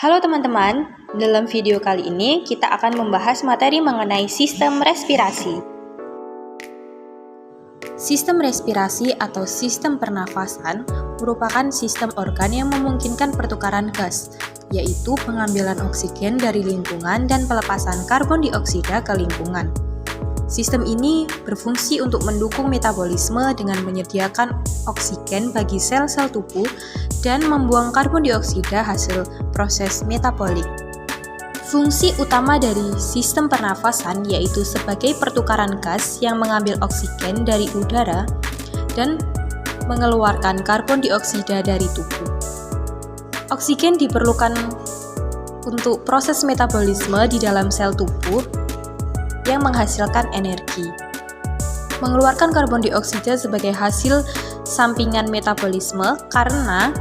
Halo teman-teman, dalam video kali ini kita akan membahas materi mengenai sistem respirasi. Sistem respirasi atau sistem pernafasan merupakan sistem organ yang memungkinkan pertukaran gas, yaitu pengambilan oksigen dari lingkungan dan pelepasan karbon dioksida ke lingkungan. Sistem ini berfungsi untuk mendukung metabolisme dengan menyediakan oksigen bagi sel-sel tubuh dan membuang karbon dioksida hasil proses metabolik. Fungsi utama dari sistem pernafasan yaitu sebagai pertukaran gas yang mengambil oksigen dari udara dan mengeluarkan karbon dioksida dari tubuh. Oksigen diperlukan untuk proses metabolisme di dalam sel tubuh yang menghasilkan energi. Mengeluarkan karbon dioksida sebagai hasil sampingan metabolisme karena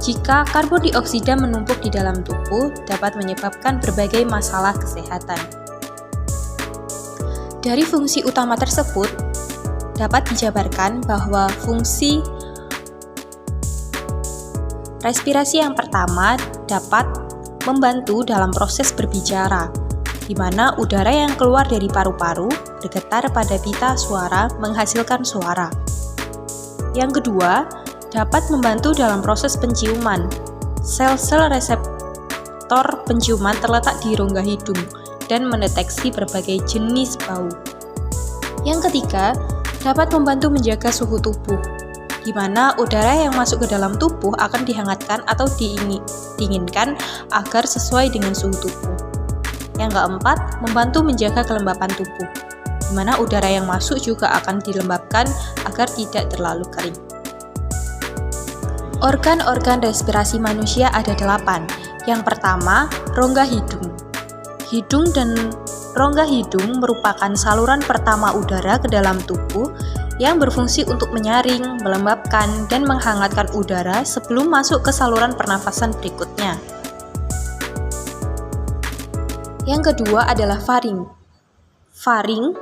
jika karbon dioksida menumpuk di dalam tubuh dapat menyebabkan berbagai masalah kesehatan. Dari fungsi utama tersebut dapat dijabarkan bahwa fungsi respirasi yang pertama dapat membantu dalam proses berbicara, di mana udara yang keluar dari paru-paru bergetar pada pita suara menghasilkan suara. Yang kedua, dapat membantu dalam proses penciuman. Sel-sel reseptor penciuman terletak di rongga hidung dan mendeteksi berbagai jenis bau. Yang ketiga, dapat membantu menjaga suhu tubuh, di mana udara yang masuk ke dalam tubuh akan dihangatkan atau dinginkan agar sesuai dengan suhu tubuh. Yang keempat, membantu menjaga kelembapan tubuh, di mana udara yang masuk juga akan dilembabkan agar tidak terlalu kering. Organ-organ respirasi manusia ada 8. Yang pertama, rongga hidung. Hidung dan rongga hidung merupakan saluran pertama udara ke dalam tubuh yang berfungsi untuk menyaring, melembabkan, dan menghangatkan udara sebelum masuk ke saluran pernafasan berikutnya. Yang kedua adalah faring. Faring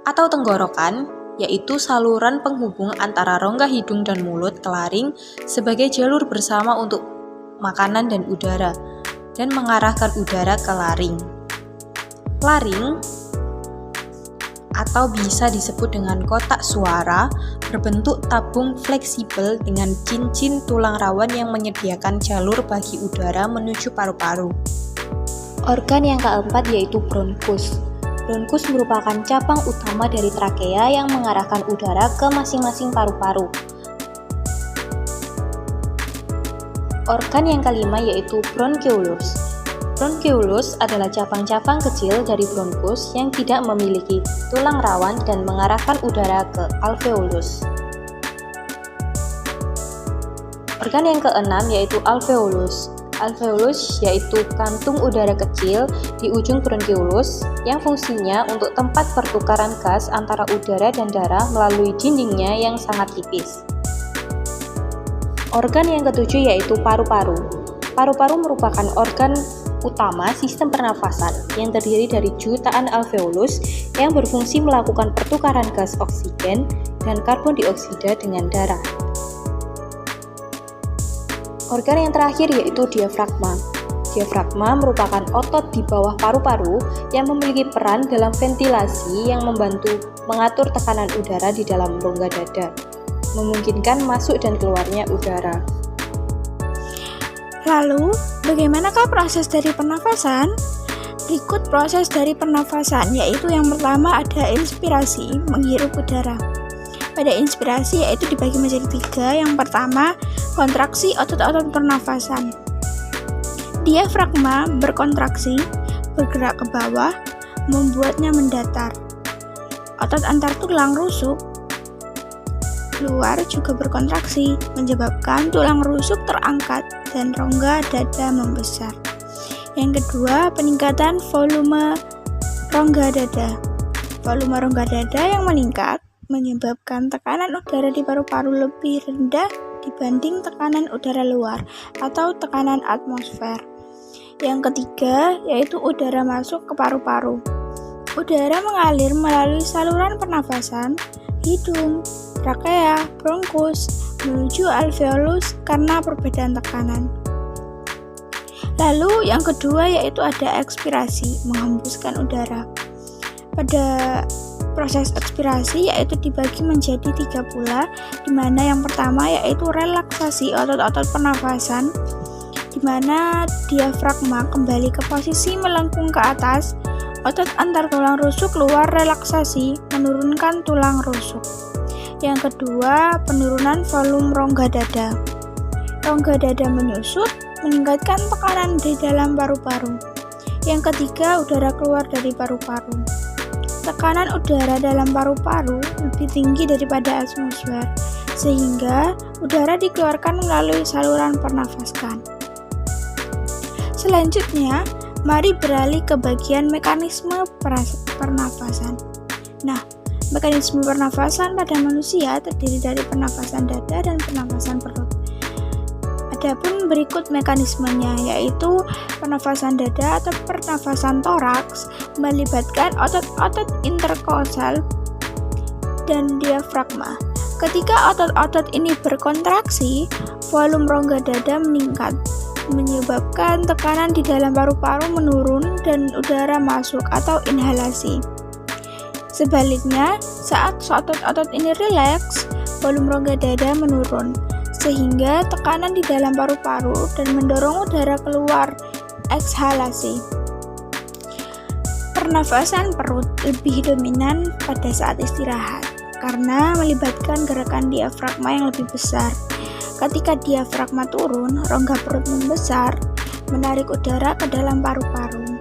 atau tenggorokan yaitu saluran penghubung antara rongga hidung dan mulut ke laring sebagai jalur bersama untuk makanan dan udara dan mengarahkan udara ke laring. Laring atau bisa disebut dengan kotak suara berbentuk tabung fleksibel dengan cincin tulang rawan yang menyediakan jalur bagi udara menuju paru-paru. Organ yang keempat yaitu bronkus. Bronkus merupakan cabang utama dari trakea yang mengarahkan udara ke masing-masing paru-paru. Organ yang kelima yaitu bronkiolus. Bronkiolus adalah cabang-cabang kecil dari bronkus yang tidak memiliki tulang rawan dan mengarahkan udara ke alveolus. Organ yang keenam yaitu alveolus. Alveolus yaitu kantung udara kecil di ujung bronkiolus yang fungsinya untuk tempat pertukaran gas antara udara dan darah melalui dindingnya yang sangat tipis. Organ yang ketujuh yaitu paru-paru. Paru-paru merupakan organ utama sistem pernafasan yang terdiri dari jutaan alveolus yang berfungsi melakukan pertukaran gas oksigen dan karbon dioksida dengan darah. Organ yang terakhir yaitu diafragma. Diafragma merupakan otot di bawah paru-paru yang memiliki peran dalam ventilasi yang membantu mengatur tekanan udara di dalam rongga dada, memungkinkan masuk dan keluarnya udara. Lalu, bagaimanakah proses dari pernafasan? Berikut proses dari pernafasan, yaitu yang pertama ada inspirasi, menghirup udara. Pada inspirasi yaitu dibagi menjadi 3. Yang pertama, kontraksi otot-otot pernafasan. Diafragma berkontraksi, bergerak ke bawah, membuatnya mendatar. Otot antar tulang rusuk luar juga berkontraksi, menyebabkan tulang rusuk terangkat dan rongga dada membesar. Yang kedua, peningkatan volume rongga dada. Volume rongga dada yang meningkat menyebabkan tekanan udara di paru-paru lebih rendah dibanding tekanan udara luar atau tekanan atmosfer. Yang ketiga, yaitu udara masuk ke paru-paru. Udara mengalir melalui saluran pernafasan, hidung, trakea, bronkus, menuju alveolus karena perbedaan tekanan. Lalu yang kedua yaitu ada ekspirasi, menghembuskan udara. Pada proses ekspirasi yaitu dibagi menjadi 3 pula, di mana yang pertama yaitu relaksasi otot-otot pernafasan, di mana diafragma kembali ke posisi melengkung ke atas, otot antar tulang rusuk keluar relaksasi, menurunkan tulang rusuk. Yang kedua, penurunan volume rongga dada. Rongga dada menyusut, meningkatkan tekanan di dalam paru-paru. Yang ketiga, udara keluar dari paru-paru. Tekanan udara dalam paru-paru lebih tinggi daripada atmosfer, sehingga udara dikeluarkan melalui saluran pernafasan. Selanjutnya, mari beralih ke bagian mekanisme pernafasan. Nah, mekanisme pernafasan pada manusia terdiri dari pernafasan dada dan pernafasan perut. Adapun berikut mekanismenya, yaitu pernafasan dada atau pernafasan toraks melibatkan otot-otot interkosal dan diafragma. Ketika otot-otot ini berkontraksi, volume rongga dada meningkat, menyebabkan tekanan di dalam paru-paru menurun dan udara masuk atau inhalasi. Sebaliknya, saat otot-otot ini rileks, volume rongga dada menurun, sehingga tekanan di dalam paru-paru dan mendorong udara keluar, ekshalasi. Pernafasan perut lebih dominan pada saat istirahat, karena melibatkan gerakan diafragma yang lebih besar. Ketika diafragma turun, rongga perut membesar, menarik udara ke dalam paru-paru.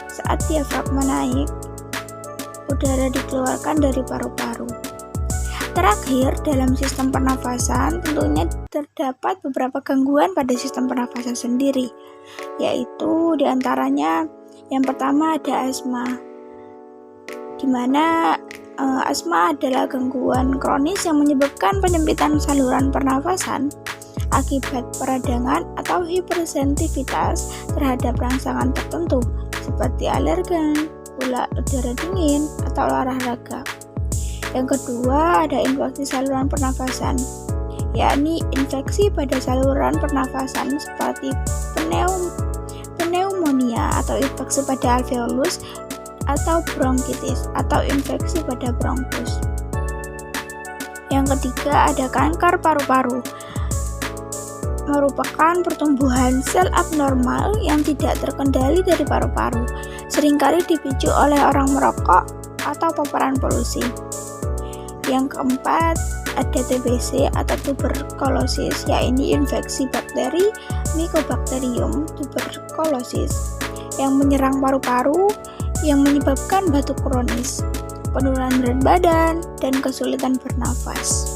Saat diafragma naik, udara dikeluarkan dari paru-paru. Terakhir, dalam sistem pernafasan tentunya terdapat beberapa gangguan pada sistem pernafasan sendiri, yaitu diantaranya yang pertama ada asma, di mana asma adalah gangguan kronis yang menyebabkan penyempitan saluran pernafasan akibat peradangan atau hipersensitivitas terhadap rangsangan tertentu seperti alergen, udara dingin, atau olahraga. Yang kedua ada infeksi saluran pernafasan, yakni infeksi pada saluran pernafasan seperti pneumonia atau infeksi pada alveolus atau bronkitis atau infeksi pada bronkus. Yang ketiga ada kanker paru-paru, merupakan pertumbuhan sel abnormal yang tidak terkendali dari paru-paru, seringkali dipicu oleh orang merokok atau paparan polusi. Yang keempat ada TBC atau tuberkulosis, yaitu infeksi bakteri Mycobacterium tuberculosis yang menyerang paru-paru yang menyebabkan batuk kronis, penurunan berat badan, dan kesulitan bernafas.